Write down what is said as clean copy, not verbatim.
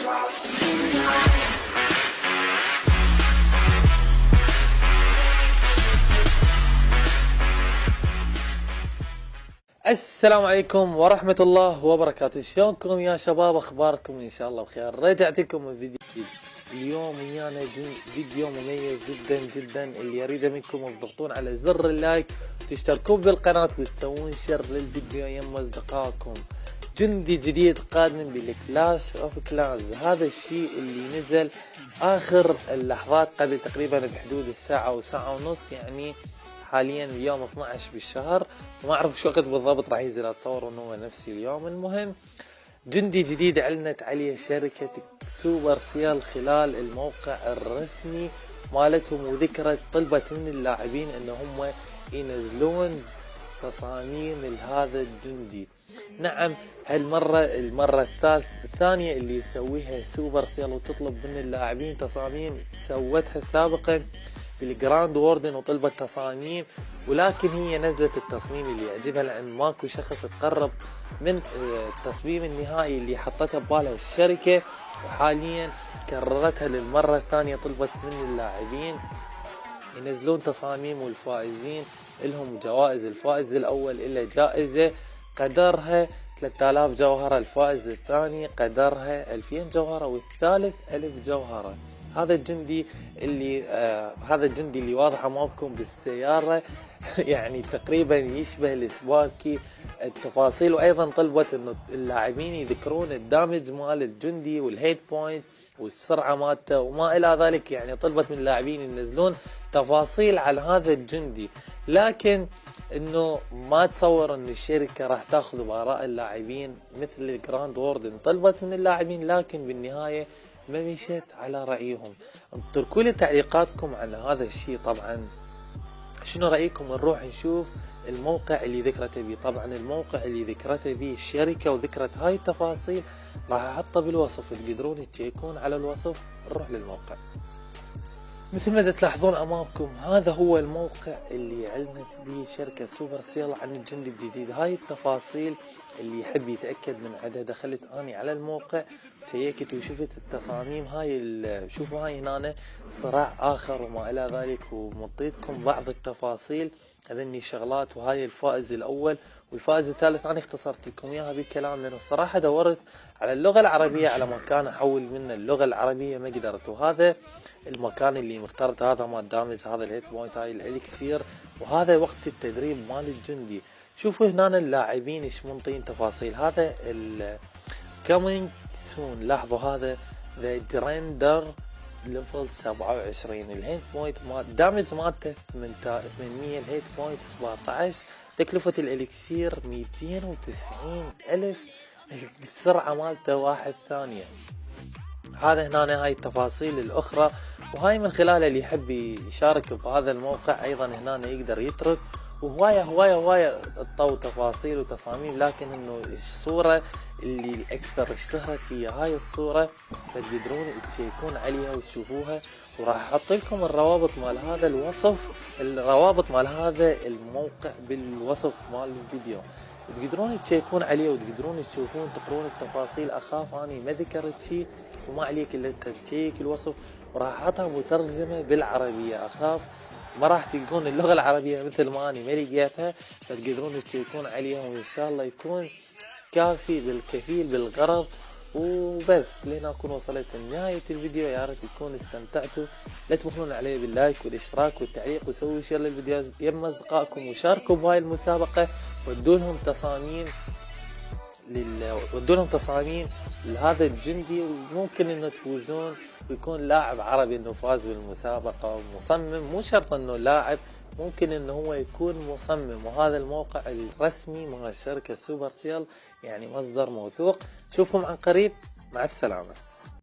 السلام عليكم ورحمة الله وبركاته. شلونكم يا شباب؟ اخباركم ان شاء الله بخير. رجعت لكم بفيديو جديد اليوم. ويانا فيديو مميز جدا جدا، اللي يريده منكم تضغطون على زر اللايك وتشتركون بالقناة وتسوون شير للفيديو يم اصدقائكم. جندي جديد قادم بالكلاش اوف كلانز. هذا الشيء اللي نزل اخر اللحظات قبل تقريبا بحدود الساعة او ساعة ونص، يعني حاليا اليوم 12 بالشهر، وما اعرف شو وقت بالضبط راح ينزل. اتصور انه هو نفس اليوم. المهم جندي جديد اعلنت عليه شركة سوبر سيل خلال الموقع الرسمي مالتهم، وذكرت طلبت من اللاعبين ان هم ينزلون تصاميم لهذا الجندي. نعم، المرة الثانية اللي يسويها سوبر سيل وتطلب من اللاعبين تصاميم. سوتها سابقا بالجراند ووردن وطلبت تصاميم، ولكن هي نزلت التصميم اللي يعجبها، لان ماكو شخص تقرب من التصميم النهائي اللي حطتها ببالها الشركة. وحاليا كررتها للمرة الثانية، طلبت من اللاعبين ينزلون تصاميم، والفائزين لهم جوائز. الفائز الاول له جائزة قدرها 3000 جوهرة، الفائز الثاني قدرها 2000 جوهرة، والثالث 1000 جوهرة. هذا الجندي اللي واضح امامكم بالسيارة يعني تقريبا يشبه السباكي التفاصيل. وايضا طلبت انه اللاعبين يذكرون الدامج مال الجندي والهيت بوينت والسرعة مالته وما الى ذلك. يعني طلبت من اللاعبين ينزلون تفاصيل على هذا الجندي، لكن انه ما تصور ان الشركة راح تاخذ باراء اللاعبين مثل الجراند ووردن. طلبت من اللاعبين لكن بالنهاية ما مشيت على رأيهم. اتركوا لي تعليقاتكم على هذا الشيء. طبعا شنو رأيكم نروح نشوف الموقع اللي ذكرته به؟ طبعا الموقع اللي ذكرته به الشركة وذكرت هاي التفاصيل راح احطه بالوصف، تقدرون تشيكون على الوصف. نروح للموقع. مثل ما تلاحظون امامكم هذا هو الموقع اللي اعلنت به شركة سوبر سيل عن الجندي الجديد. هاي التفاصيل اللي يحب يتأكد من عدها، دخلت اني على الموقع شيكت وشفت التصاميم. هاي شوفوا هاي هنا صراع اخر وما الى ذلك، ومعطيتكم بعض التفاصيل. هذني الشغلات، وهاي الفائز الاول والفائز الثالث. انا اختصرت لكم اياها بالكلام، لان الصراحة دورت على اللغة العربية على مكان احول منه اللغة العربية ما قدرت. وهذا المكان اللي مخترت، هذا مال دامج، هذا الهيت بوينت، هاي الالكسير، وهذا وقت التدريب مال الجندي. شوفوا هنا اللاعبين ايش منطين تفاصيل. هذا كامينج سون، لاحظوا هذا ذا جريندر ليفل 27، الهيت بوينت مال دامج مالته 800، الهيت بوينت 17، تكلفة الالكسير 290 ألف، السرعة مالته 1 ثانية. هذا هنا هاي التفاصيل الاخرى، وهاي من خلالها اللي يحب يشارك بهذا الموقع ايضا هنا يقدر يترك. وهواية الطو تفاصيل وتصاميم، لكن انه الصورة اللي الاكثر اشتهرت هي هاي الصورة، فتقدرون تشيكون عليها وتشوفوها. وراح احط لكم الروابط مال هذا الروابط مال هذا الموقع بالوصف مال الفيديو، تقدرون تشيكون عليه وتقدرون تشوفون تقرون التفاصيل. اخاف اني ما ذكرت شيء وما عليك الا تشيك الوصف، وراح احطها مترجمة بالعربية. اخاف ما راح تلقون اللغة العربية مثل ما اني ما لقيتها، فتقدرون تشيكون عليها، وان شاء الله يكون كافي بالكفيل بالغرض. وبس لين اكون وصلت لنهاية الفيديو. يا ريت تكونوا استمتعتوا. لا تبخلون علي باللايك والاشتراك والتعليق، وسووا شير للفيديو يم اصدقائكم، وشاركوا بهاي المسابقة، ودوا لهم تصاميم لهذا الجندي، وممكن انه تفوزون ويكون لاعب عربي انه فاز بالمسابقة. ومصمم مو شرط انه لاعب، ممكن انه هو يكون مصمم. وهذا الموقع الرسمي مع شركة سوبر سيل، يعني مصدر موثوق. شوفهم عن قريب. مع السلامة.